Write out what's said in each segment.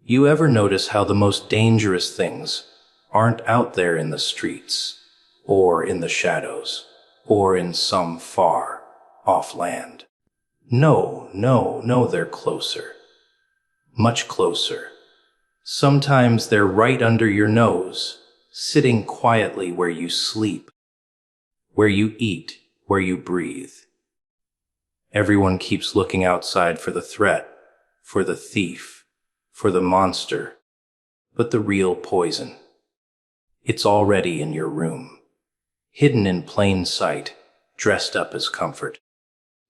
You ever notice how the most dangerous things aren't out there in the streets, or in the shadows, or in some far off land? No, no, no, they're closer. Much closer. Sometimes they're right under your nose, sitting quietly where you sleep, where you eat, where you breathe. Everyone keeps looking outside for the threat, for the thief, for the monster, but the real poison. It's already in your room, hidden in plain sight, dressed up as comfort,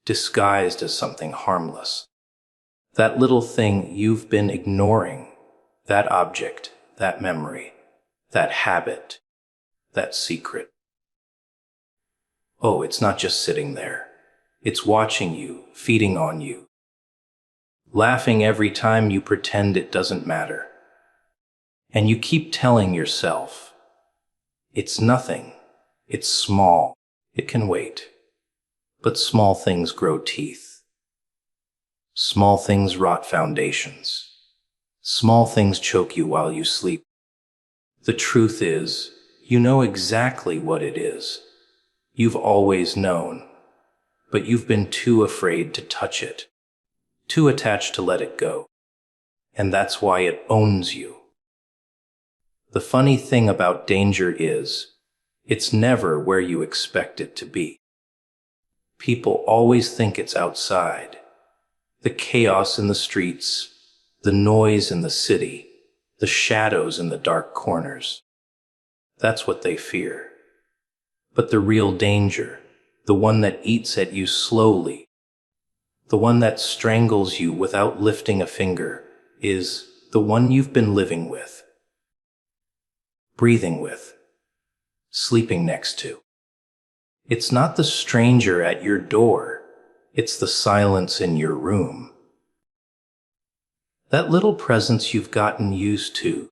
disguised as something harmless. That little thing you've been ignoring, that object, that memory, that habit, that secret. Oh, it's not just sitting there. It's watching you, feeding on you, laughing every time you pretend it doesn't matter. And you keep telling yourself, it's nothing, it's small, it can wait. But small things grow teeth. Small things rot foundations. Small things choke you while you sleep. The truth is, you know exactly what it is. You've always known, but you've been too afraid to touch it, too attached to let it go. And that's why it owns you. The funny thing about danger is, it's never where you expect it to be. People always think it's outside. The chaos in the streets, the noise in the city, the shadows in the dark corners. That's what they fear. But the real danger, the one that eats at you slowly, the one that strangles you without lifting a finger, is the one you've been living with, breathing with, sleeping next to. It's not the stranger at your door, it's the silence in your room. That little presence you've gotten used to,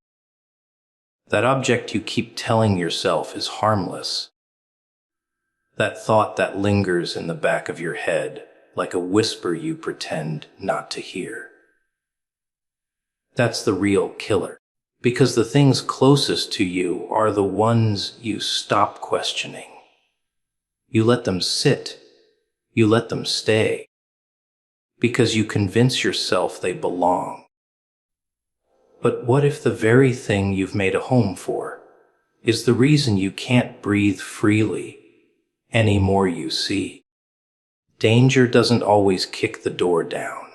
that object you keep telling yourself is harmless, that thought that lingers in the back of your head like a whisper you pretend not to hear. That's the real killer, because the things closest to you are the ones you stop questioning. You let them sit, you let them stay, because you convince yourself they belong. But what if the very thing you've made a home for is the reason you can't breathe freely anymore? You see, danger doesn't always kick the door down.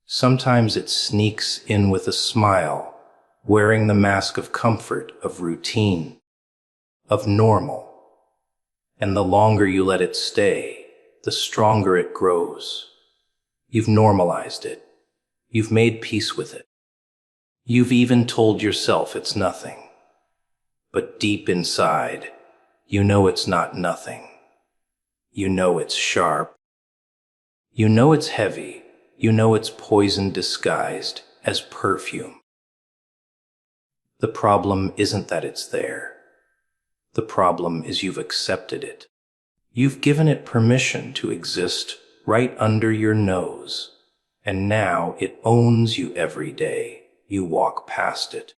Sometimes it sneaks in with a smile, wearing the mask of comfort, of routine, of normal. And the longer you let it stay, the stronger it grows. You've normalized it. You've made peace with it. You've even told yourself it's nothing. But deep inside, you know it's not nothing. You know it's sharp. You know it's heavy. You know it's poison disguised as perfume. The problem isn't that it's there. The problem is you've accepted it. You've given it permission to exist right under your nose, and now it owns you every day you walk past it.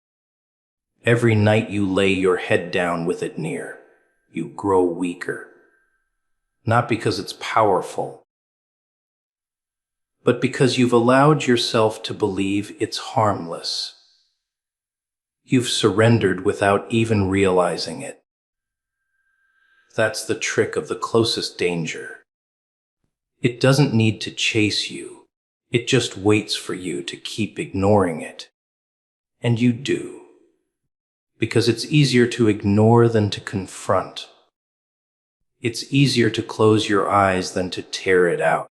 Every night you lay your head down with it near, you grow weaker. Not because it's powerful, but because you've allowed yourself to believe it's harmless. You've surrendered without even realizing it. That's the trick of the closest danger. It doesn't need to chase you. It just waits for you to keep ignoring it. And you do. Because it's easier to ignore than to confront. It's easier to close your eyes than to tear it out.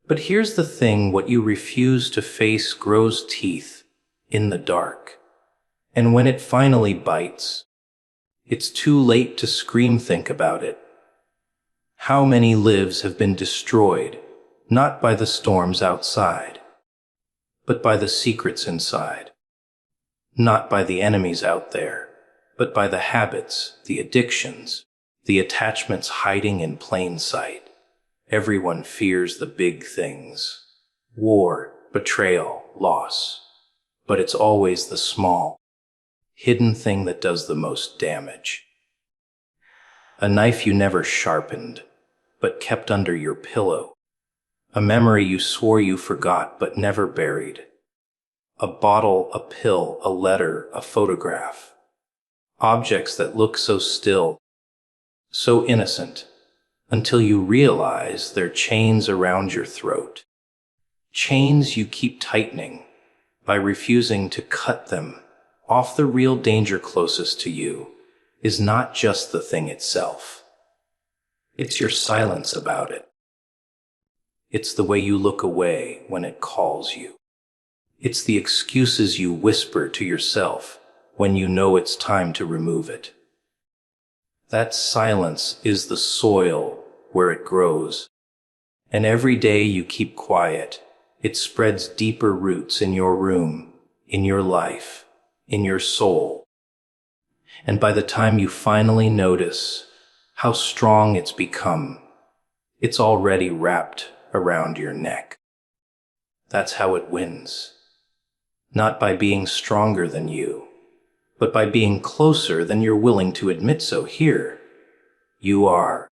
But here's the thing, what you refuse to face grows teeth in the dark. And when it finally bites, it's too late to scream. Think about it. How many lives have been destroyed, not by the storms outside, but by the secrets inside? Not by the enemies out there, but by the habits, the addictions, the attachments hiding in plain sight. Everyone fears the big things: war, betrayal, loss. but it's always the small, hidden thing that does the most damage. A knife you never sharpened, but kept under your pillow. A memory you swore you forgot, but never buried. A bottle, a pill, a letter, a photograph. Objects that look so still, so innocent, until you realize they're chains around your throat. Chains you keep tightening by refusing to cut them off. The real danger closest to you is not just the thing itself. It's your silence about it. It's the way you look away when it calls you. It's the excuses you whisper to yourself when you know it's time to remove it. That silence is the soil where it grows. And every day you keep quiet, it spreads deeper roots in your room, in your life, in your soul. And by the time you finally notice how strong it's become, it's already wrapped around your neck. That's how it wins. Not by being stronger than you, but by being closer than you're willing to admit. So here you are,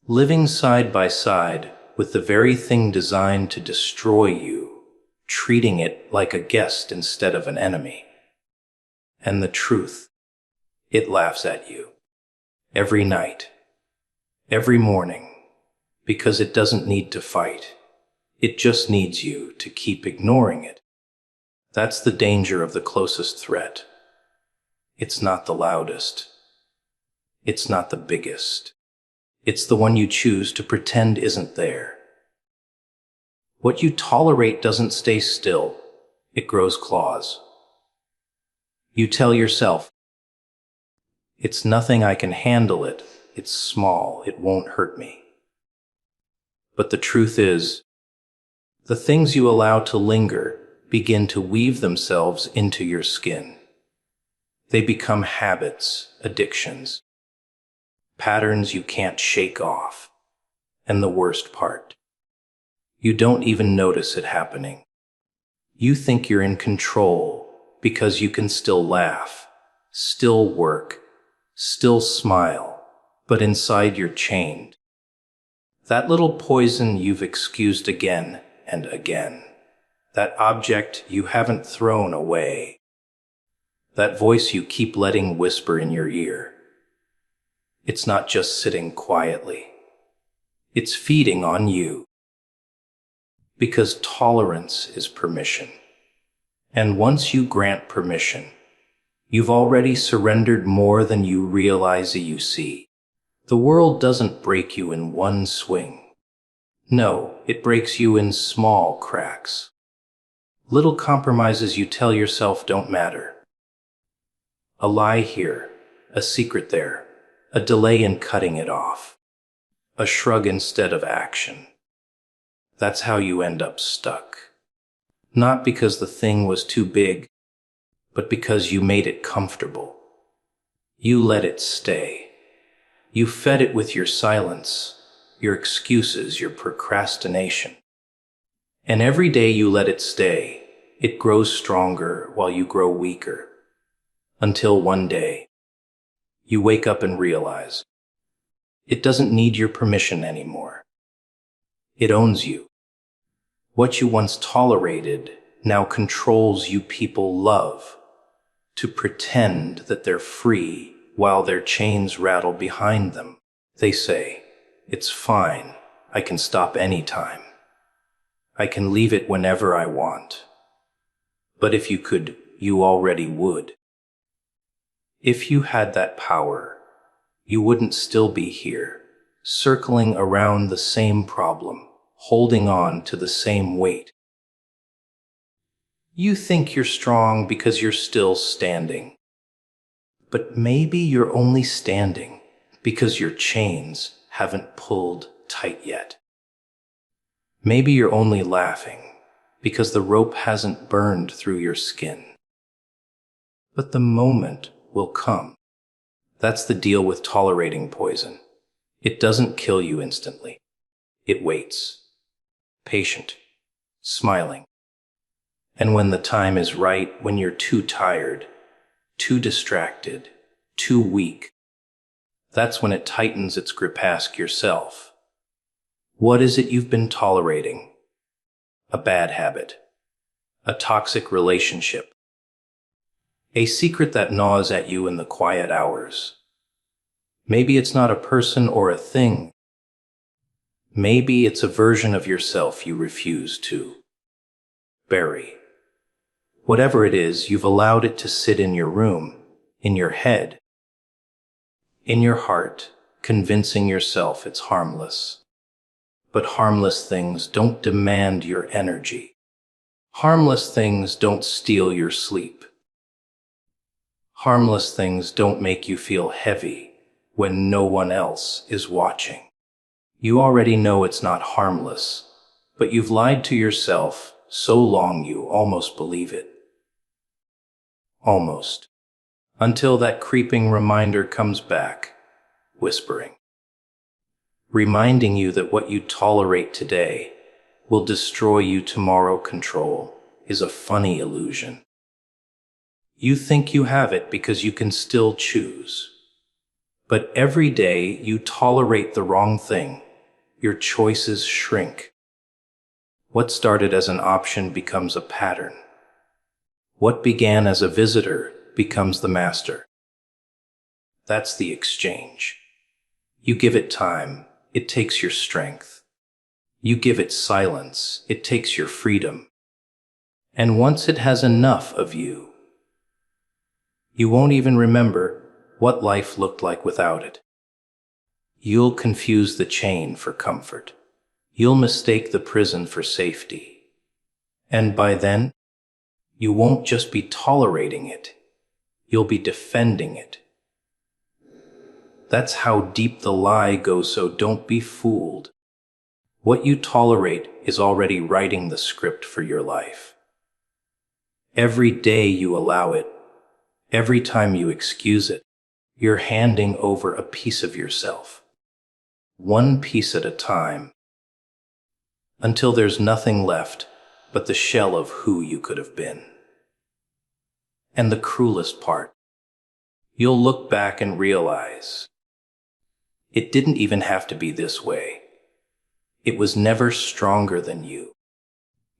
living side by side with the very thing designed to destroy you, treating it like a guest instead of an enemy. And the truth, it laughs at you every night, every morning, because it doesn't need to fight. It just needs you to keep ignoring it. That's the danger of the closest threat. It's not the loudest. It's not the biggest. It's the one you choose to pretend isn't there. What you tolerate doesn't stay still. It grows claws. You tell yourself, it's nothing, I can handle it. It's small. It won't hurt me. But the truth is, the things you allow to linger begin to weave themselves into your skin. They become habits, addictions, patterns you can't shake off. And the worst part, you don't even notice it happening. You think you're in control because you can still laugh, still work, still smile, but inside you're chained. That little poison you've excused again and again. That object you haven't thrown away. That voice you keep letting whisper in your ear. It's not just sitting quietly. It's feeding on you. Because tolerance is permission. And once you grant permission, you've already surrendered more than you realize you see. The world doesn't break you in one swing. No, it breaks you in small cracks. Little compromises you tell yourself don't matter. A lie here, a secret there, a delay in cutting it off, a shrug instead of action. That's how you end up stuck. Not because the thing was too big, but because you made it comfortable. You let it stay. You fed it with your silence, your excuses, your procrastination. And every day you let it stay, it grows stronger while you grow weaker. Until one day, you wake up and realize it doesn't need your permission anymore. It owns you. What you once tolerated now controls you. People love to pretend that they're free while their chains rattle behind them. They say, it's fine, I can stop anytime. I can leave it whenever I want. But if you could, you already would. If you had that power, you wouldn't still be here, circling around the same problem, holding on to the same weight. You think you're strong because you're still standing. But maybe you're only standing because your chains haven't pulled tight yet. Maybe you're only laughing because the rope hasn't burned through your skin. But the moment will come. That's the deal with tolerating poison. It doesn't kill you instantly. It waits, patient, smiling. And when the time is right, when you're too tired, too distracted, too weak, that's when it tightens its grip. Ask yourself, what is it you've been tolerating? A bad habit, a toxic relationship, a secret that gnaws at you in the quiet hours. Maybe it's not a person or a thing. Maybe it's a version of yourself you refuse to bury. Whatever it is, you've allowed it to sit in your room, in your head, in your heart, convincing yourself it's harmless. But harmless things don't demand your energy. Harmless things don't steal your sleep. Harmless things don't make you feel heavy when no one else is watching. You already know it's not harmless, but you've lied to yourself so long you almost believe it. Almost. Until that creeping reminder comes back, whispering, reminding you that what you tolerate today will destroy you tomorrow. Control is a funny illusion. You think you have it because you can still choose. But every day you tolerate the wrong thing, your choices shrink. What started as an option becomes a pattern. What began as a visitor becomes the master. That's the exchange. You give it time, it takes your strength. You give it silence, it takes your freedom. And once it has enough of you, you won't even remember what life looked like without it. You'll confuse the chain for comfort. You'll mistake the prison for safety. And by then, you won't just be tolerating it, you'll be defending it. That's how deep the lie goes, so don't be fooled. What you tolerate is already writing the script for your life. Every day you allow it, every time you excuse it, you're handing over a piece of yourself, one piece at a time, until there's nothing left but the shell of who you could have been. And the cruelest part, you'll look back and realize it didn't even have to be this way. It was never stronger than you.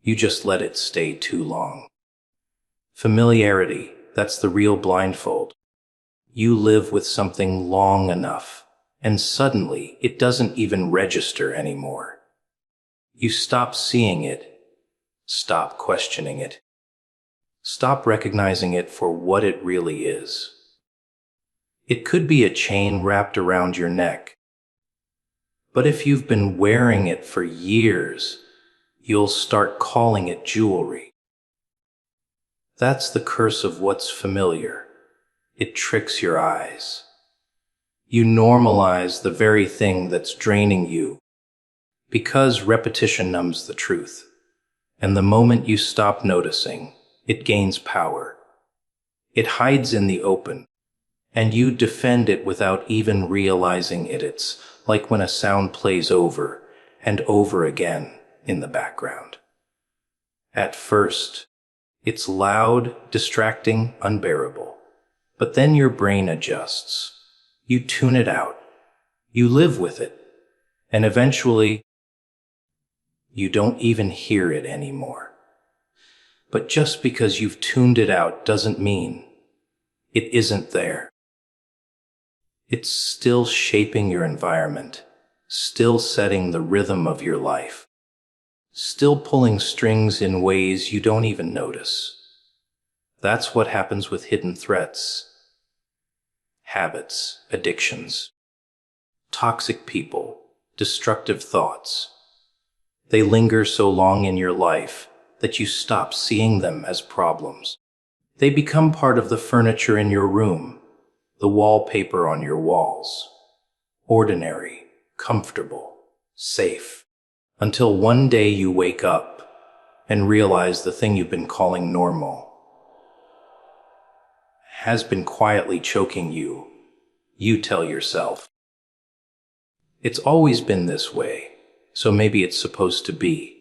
You just let it stay too long. Familiarity, that's the real blindfold. You live with something long enough, and suddenly it doesn't even register anymore. You stop seeing it, stop questioning it, stop recognizing it for what it really is. It could be a chain wrapped around your neck, but if you've been wearing it for years, you'll start calling it jewelry. That's the curse of what's familiar. It tricks your eyes. You normalize the very thing that's draining you, because repetition numbs the truth. And the moment you stop noticing, it gains power. It hides in the open, and you defend it without even realizing it. It's like when a sound plays over and over again in the background. At first, it's loud, distracting, unbearable. But then your brain adjusts. You tune it out. You live with it. And eventually, you don't even hear it anymore. But just because you've tuned it out doesn't mean it isn't there. It's still shaping your environment, still setting the rhythm of your life, still pulling strings in ways you don't even notice. That's what happens with hidden threats, habits, addictions, toxic people, destructive thoughts. They linger so long in your life that you stop seeing them as problems. They become part of the furniture in your room, the wallpaper on your walls. Ordinary, comfortable, safe. Until one day you wake up and realize the thing you've been calling normal has been quietly choking you. You tell yourself, it's always been this way, so maybe it's supposed to be.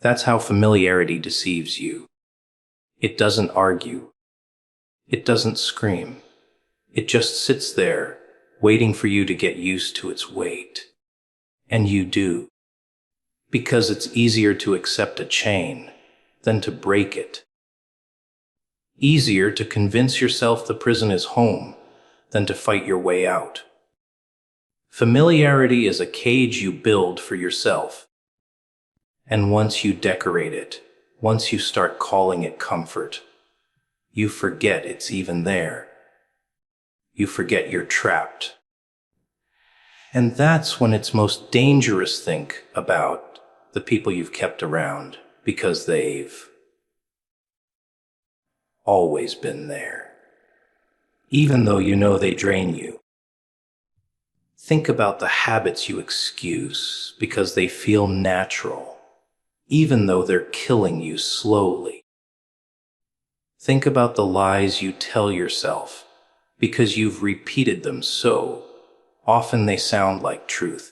That's how familiarity deceives you. It doesn't argue. It doesn't scream. It just sits there, waiting for you to get used to its weight. And you do. Because it's easier to accept a chain than to break it. Easier to convince yourself the prison is home than to fight your way out. Familiarity is a cage you build for yourself. And once you decorate it, once you start calling it comfort, you forget it's even there. You forget you're trapped. And that's when it's most dangerous to think about the people you've kept around because they've always been there, even though you know they drain you. Think about the habits you excuse because they feel natural, even though they're killing you slowly. Think about the lies you tell yourself because you've repeated them so often they sound like truth.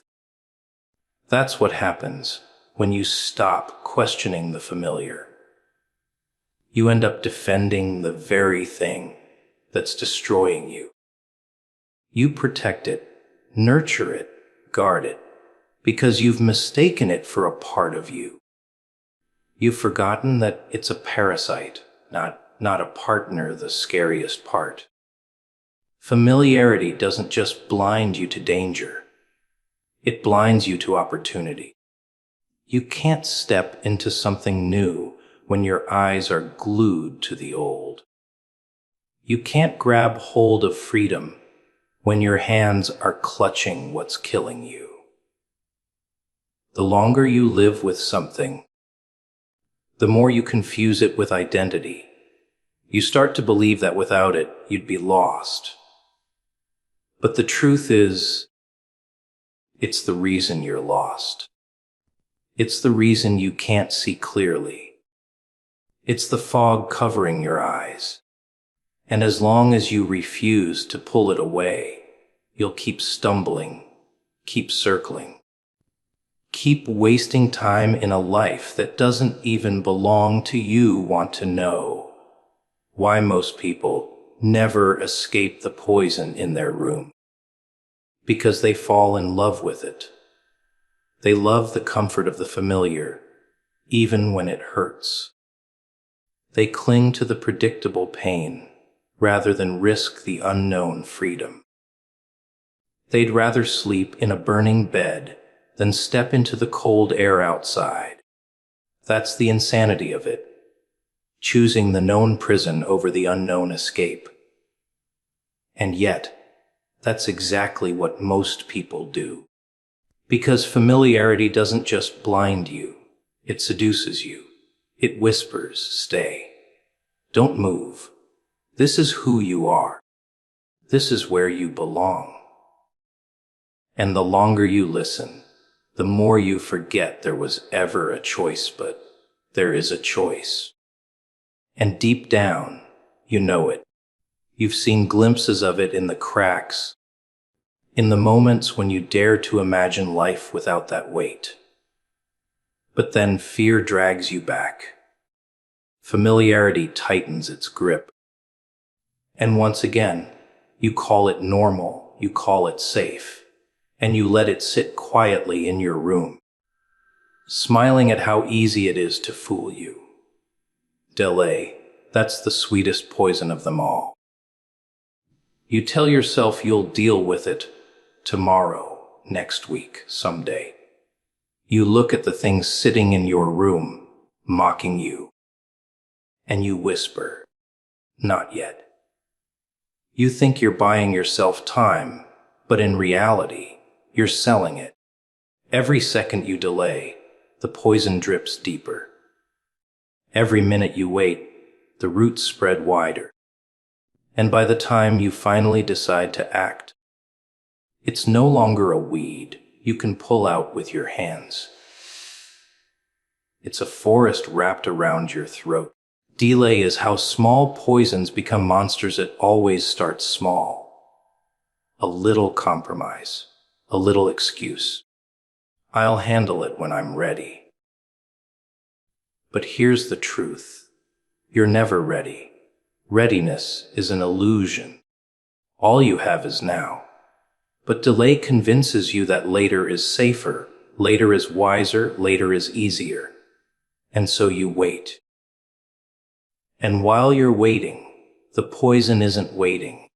That's what happens when you stop questioning the familiar. You end up defending the very thing that's destroying you. You protect it, nurture it, guard it, because you've mistaken it for a part of you. You've forgotten that it's a parasite, not a partner, the scariest part. Familiarity doesn't just blind you to danger. It blinds you to opportunity. You can't step into something new when your eyes are glued to the old. You can't grab hold of freedom when your hands are clutching what's killing you. The longer you live with something, the more you confuse it with identity. You start to believe that without it, you'd be lost. But the truth is, it's the reason you're lost. It's the reason you can't see clearly. It's the fog covering your eyes. And as long as you refuse to pull it away, you'll keep stumbling, keep circling, keep wasting time in a life that doesn't even belong to you. Want to know why most people never escape the poison in their room? Because they fall in love with it. They love the comfort of the familiar, even when it hurts. They cling to the predictable pain rather than risk the unknown freedom. They'd rather sleep in a burning bed than step into the cold air outside. That's the insanity of it, choosing the known prison over the unknown escape. And yet, that's exactly what most people do. Because familiarity doesn't just blind you, it seduces you. It whispers, stay. Don't move. This is who you are. This is where you belong. And the longer you listen, the more you forget there was ever a choice, but there is a choice. And deep down, you know it. You've seen glimpses of it in the cracks, in the moments when you dare to imagine life without that weight. But then fear drags you back. Familiarity tightens its grip. And once again, you call it normal, you call it safe, and you let it sit quietly in your room, smiling at how easy it is to fool you. Delay, that's the sweetest poison of them all. You tell yourself you'll deal with it tomorrow, next week, someday. You look at the things sitting in your room, mocking you, and you whisper, not yet. You think you're buying yourself time, but in reality, you're selling it. Every second you delay, the poison drips deeper. Every minute you wait, the roots spread wider. And by the time you finally decide to act, it's no longer a weed you can pull out with your hands. It's a forest wrapped around your throat. Delay is how small poisons become monsters. It always starts small. A little compromise, a little excuse. I'll handle it when I'm ready. But here's the truth. You're never ready. Readiness is an illusion. All you have is now. But delay convinces you that later is safer, later is wiser, later is easier. And so you wait. And while you're waiting, the poison isn't waiting.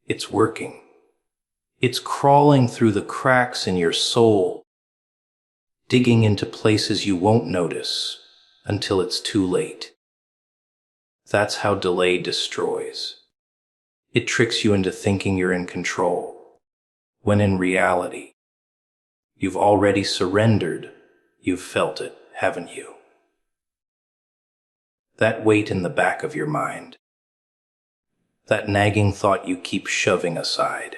It's working. It's crawling through the cracks in your soul, digging into places you won't notice until it's too late. That's how delay destroys. It tricks you into thinking you're in control, when in reality, you've already surrendered. You've felt it, haven't you? That weight in the back of your mind, that nagging thought you keep shoving aside.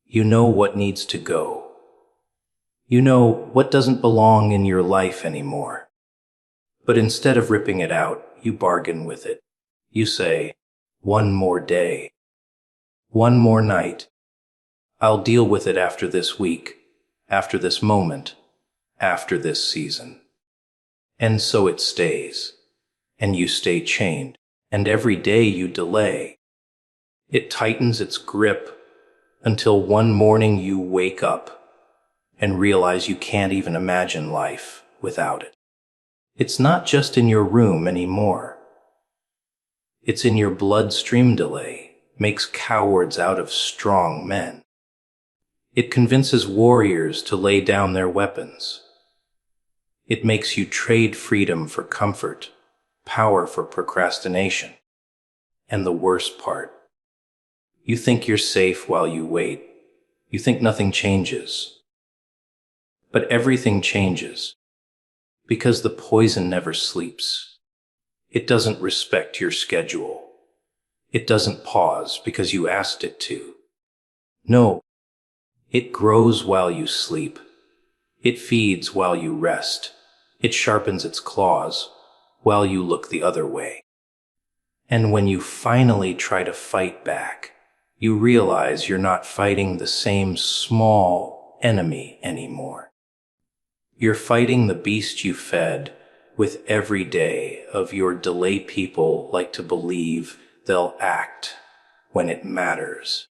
You know what needs to go. You know what doesn't belong in your life anymore. But instead of ripping it out, you bargain with it. You say, one more day, one more night. I'll deal with it after this week, after this moment, after this season. And so it stays, and you stay chained, and every day you delay. It tightens its grip until one morning you wake up and realize you can't even imagine life without it. It's not just in your room anymore. It's in your bloodstream. Delay makes cowards out of strong men. It convinces warriors to lay down their weapons. It makes you trade freedom for comfort, power for procrastination. And the worst part, you think you're safe while you wait. You think nothing changes. But everything changes, because the poison never sleeps. It doesn't respect your schedule. It doesn't pause because you asked it to. No, it grows while you sleep. It feeds while you rest. It sharpens its claws while you look the other way. And when you finally try to fight back, you realize you're not fighting the same small enemy anymore. You're fighting the beast you fed with every day of your delay. People like to believe they'll act when it matters.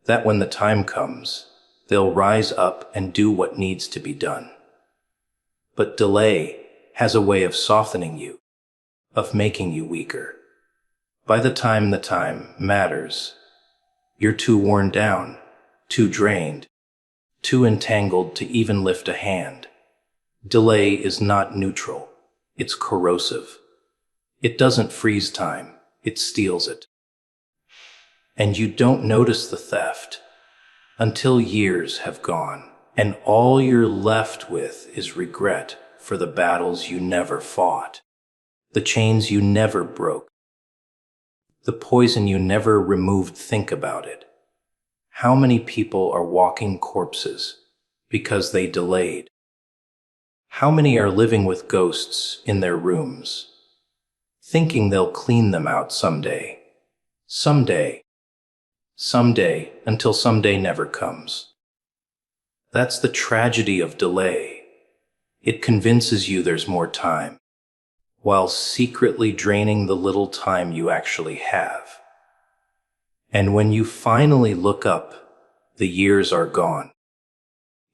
That when the time comes, they'll rise up and do what needs to be done. But delay has a way of softening you, of making you weaker. By the time matters, you're too worn down, too drained, too entangled to even lift a hand. Delay is not neutral. It's corrosive. It doesn't freeze time. It steals it. And you don't notice the theft until years have gone, and all you're left with is regret for the battles you never fought, the chains you never broke, the poison you never removed. Think about it. How many people are walking corpses because they delayed? How many are living with ghosts in their rooms, thinking they'll clean them out someday? Someday, until someday never comes. That's the tragedy of delay. It convinces you there's more time, while secretly draining the little time you actually have. And when you finally look up, the years are gone.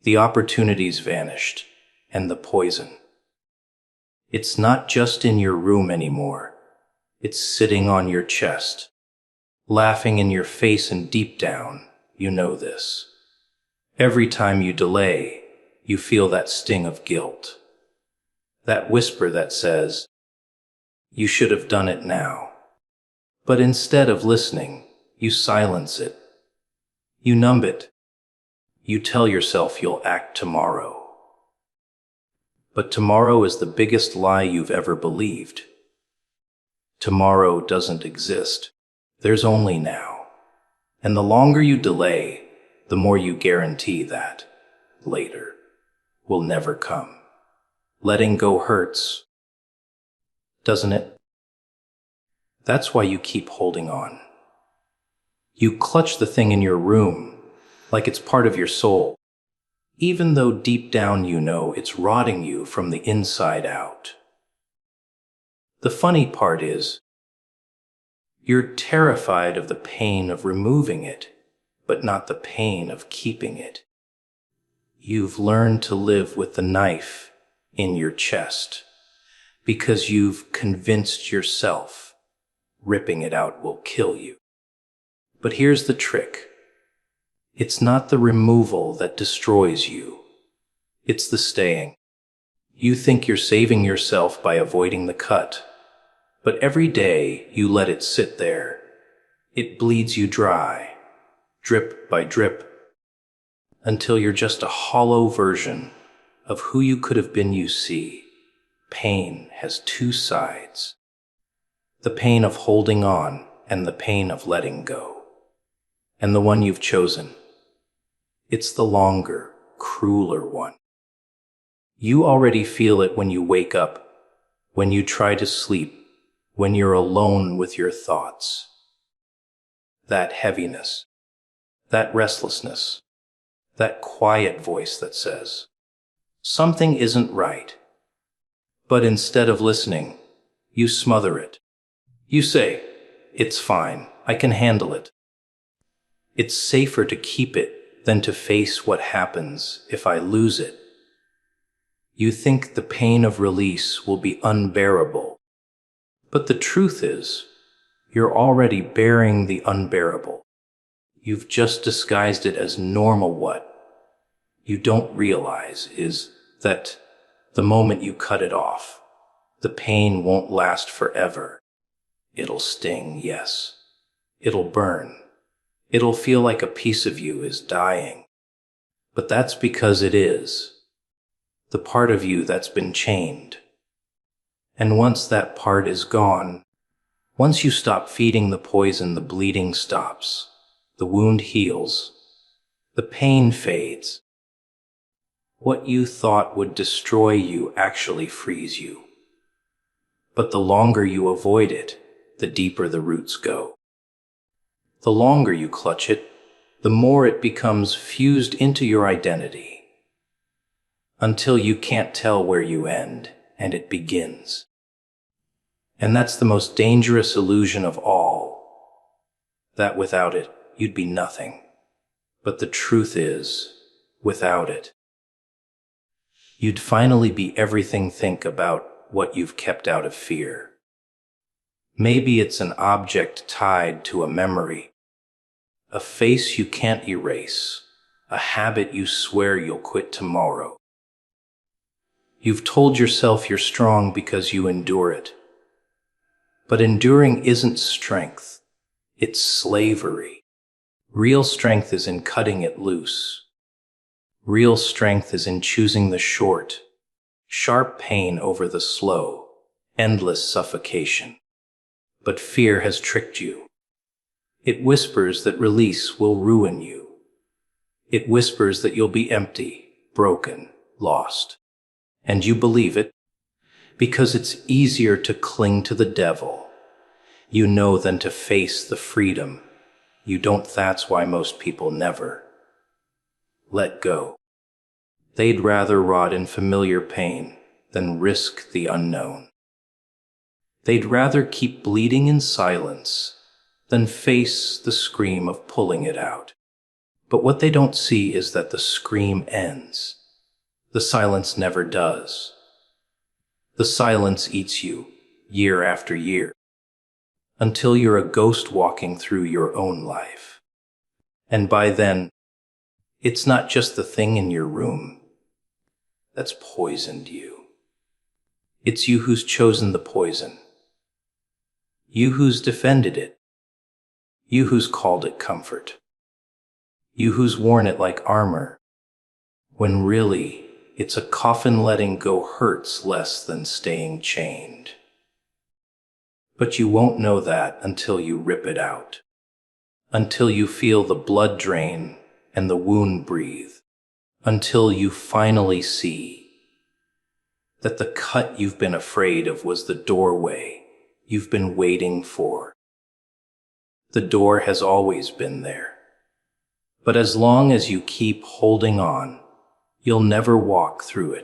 The opportunities vanished, and the poison. It's not just in your room anymore. It's sitting on your chest, laughing in your face, and deep down, you know this. Every time you delay, you feel that sting of guilt. That whisper that says, you should have done it now. But instead of listening, you silence it. You numb it. You tell yourself you'll act tomorrow. But tomorrow is the biggest lie you've ever believed. Tomorrow doesn't exist. There's only now. And the longer you delay, the more you guarantee that later will never come. Letting go hurts, doesn't it? That's why you keep holding on. You clutch the thing in your room like it's part of your soul, even though deep down you know it's rotting you from the inside out. The funny part is, you're terrified of the pain of removing it, but not the pain of keeping it. You've learned to live with the knife in your chest because you've convinced yourself ripping it out will kill you. But here's the trick. It's not the removal that destroys you. It's the staying. You think you're saving yourself by avoiding the cut, but every day you let it sit there. It bleeds you dry, drip by drip, until you're just a hollow version of who you could have been. You see, pain has two sides. The pain of holding on and the pain of letting go. And the one you've chosen, it's the longer, crueler one. You already feel it when you wake up, when you try to sleep, when you're alone with your thoughts. That heaviness, that restlessness, that quiet voice that says, something isn't right. But instead of listening, you smother it. You say, it's fine, I can handle it. It's safer to keep it than to face what happens if I lose it. You think the pain of release will be unbearable. But the truth is, you're already bearing the unbearable. You've just disguised it as normal. What you don't realize is that the moment you cut it off, the pain won't last forever. It'll sting, yes. It'll burn. It'll feel like a piece of you is dying. But that's because it is. The part of you that's been chained. And once that part is gone, once you stop feeding the poison, the bleeding stops. The wound heals. The pain fades. What you thought would destroy you actually frees you. But the longer you avoid it, the deeper the roots go. The longer you clutch it, the more it becomes fused into your identity, until you can't tell where you end and it begins. And that's the most dangerous illusion of all, that without it, you'd be nothing. But the truth is, without it, you'd finally be everything. Think about what you've kept out of fear. Maybe it's an object tied to a memory, a face you can't erase, a habit you swear you'll quit tomorrow. You've told yourself you're strong because you endure it. But enduring isn't strength, it's slavery. Real strength is in cutting it loose. Real strength is in choosing the short, sharp pain over the slow, endless suffocation. But fear has tricked you. It whispers that release will ruin you. It whispers that you'll be empty, broken, lost. And you believe it because it's easier to cling to the devil, you know, than to face the freedom you don't. That's why most people never let go. They'd rather rot in familiar pain than risk the unknown. They'd rather keep bleeding in silence than face the scream of pulling it out. But what they don't see is that the scream ends. The silence never does. The silence eats you year after year until you're a ghost walking through your own life. And by then, it's not just the thing in your room that's poisoned you. It's you who's chosen the poison. You who's defended it. You who's called it comfort. You who's worn it like armor, when really it's a coffin. Letting go hurts less than staying chained. But you won't know that until you rip it out, until you feel the blood drain and the wound breathe, until you finally see that the cut you've been afraid of was the doorway you've been waiting for. The door has always been there. But as long as you keep holding on, You'll never walk through it.